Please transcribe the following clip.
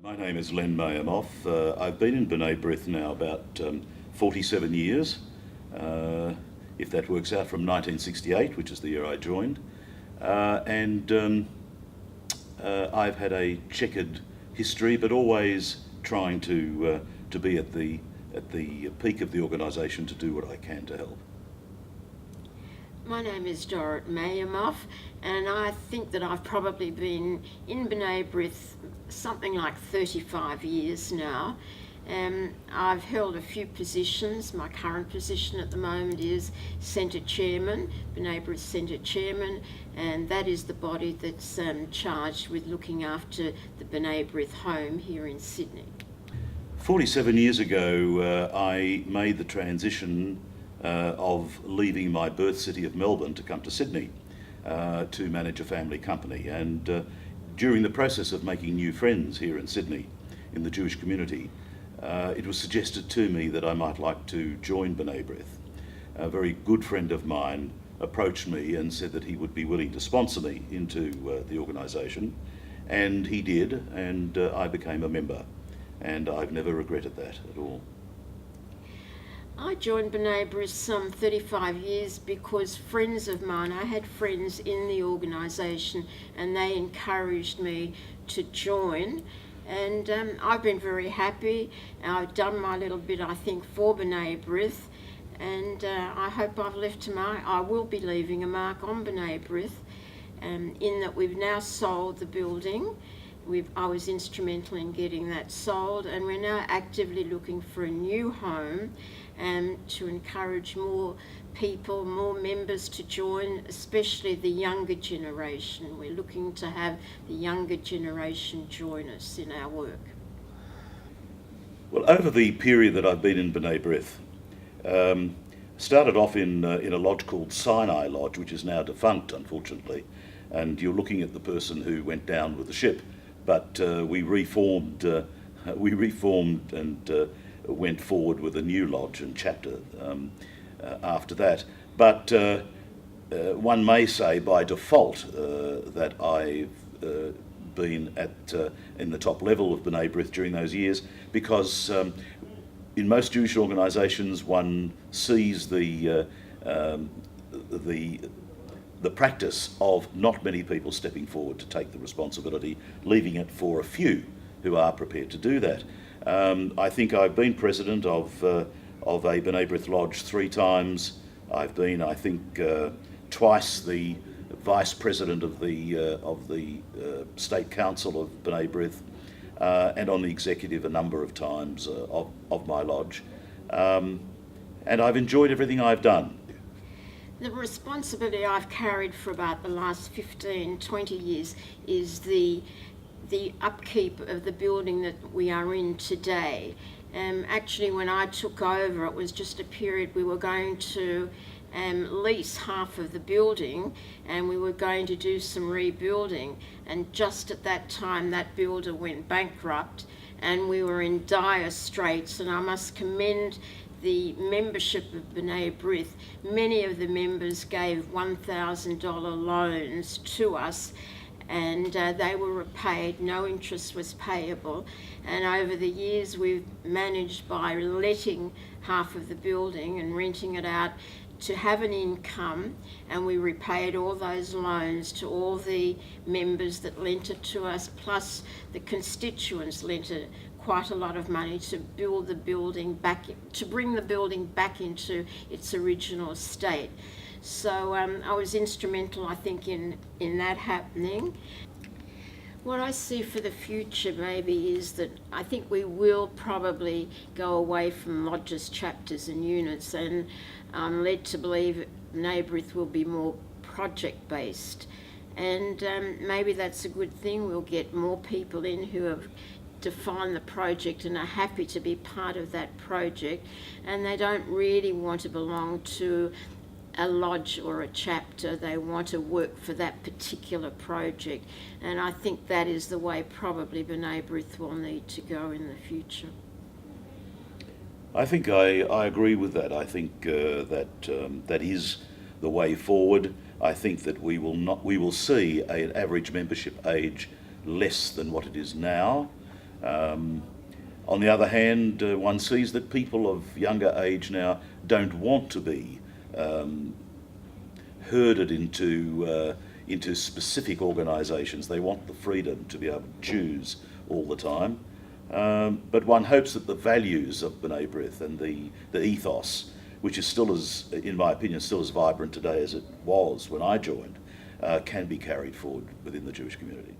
My name is Mahemoff. I've been in B'nai B'rith now about 47 years, if that works out, from 1968, which is the year I joined. And I've had a checkered history, but always trying to be at the peak of the organisation to do what I can to help. My name is Dorrit Mahemoff, and I think that I've probably been in B'nai B'rith something like 35 years now. I've held a few positions. My current position at the moment is Centre Chairman, B'nai B'rith Centre Chairman, and that is the body that's charged with looking after the B'nai B'rith home here in Sydney. 47 years ago, I made the transition of leaving my birth city of Melbourne to come to Sydney to manage a family company. And during the process of making new friends here in Sydney, in the Jewish community, it was suggested to me that I might like to join B'nai B'rith. A very good friend of mine approached me and said that he would be willing to sponsor me into the organisation, and he did, and I became a member, and I've never regretted that at all. I joined B'nai B'rith some 35 years because friends of mine, I had friends in the organisation and they encouraged me to join, and I've been very happy. I've done my little bit, I think, for B'nai B'rith, and I hope I've left a mark. I will be leaving a mark on B'nai B'rith, in that we've now sold the building. I was instrumental in getting that sold, and we're now actively looking for a new home to encourage more people, more members to join, especially the younger generation. We're looking to have the younger generation join us in our work. Well, over the period that I've been in B'nai B'rith, started off in a lodge called Sinai Lodge, which is now defunct, unfortunately, and you're looking at the person who went down with the ship. But we reformed and went forward with a new lodge and chapter after that. But one may say by default that I've been in the top level of B'nai B'rith during those years, because in most Jewish organisations one sees the practice of not many people stepping forward to take the responsibility, leaving it for a few who are prepared to do that. I think I've been president of a B'nai B'rith lodge 3 times. I've been, I think, twice the vice president of the state council of B'nai B'rith, and on the executive a number of times of my lodge. And I've enjoyed everything I've done. The responsibility I've carried for about the last 15, 20 years is the upkeep of the building that we are in today. Actually, when I took over, it was just a period we were going to lease half of the building, and we were going to do some rebuilding. And just at that time, that builder went bankrupt, and we were in dire straits. And I must commend the membership of B'nai B'rith. Many of the members gave $1,000 loans to us, and they were repaid. No interest was payable, and over the years we've managed, by letting half of the building and renting it out, to have an income, and we repaid all those loans to all the members that lent it to us, plus the constituents lent it quite a lot of money to build the building back, to bring the building back into its original state. So I was instrumental, I think, in that happening. What I see for the future maybe is that I think we will probably go away from lodges, chapters and units, and I'm led to believe B'nai B'rith will be more project-based. And maybe that's a good thing. We'll get more people in who have defined the project and are happy to be part of that project, and they don't really want to belong to a lodge or a chapter. They want to work for that particular project, and I think that is the way probably B'nai B'rith will need to go in the future. I think I agree with that. I think that is the way forward. I think that we will see an average membership age less than what it is now. On the other hand, one sees that people of younger age now don't want to be herded into specific organisations. They want the freedom to be able to choose all the time. But one hopes that the values of B'nai B'rith and the ethos, which is still as, in my opinion, still as vibrant today as it was when I joined, can be carried forward within the Jewish community.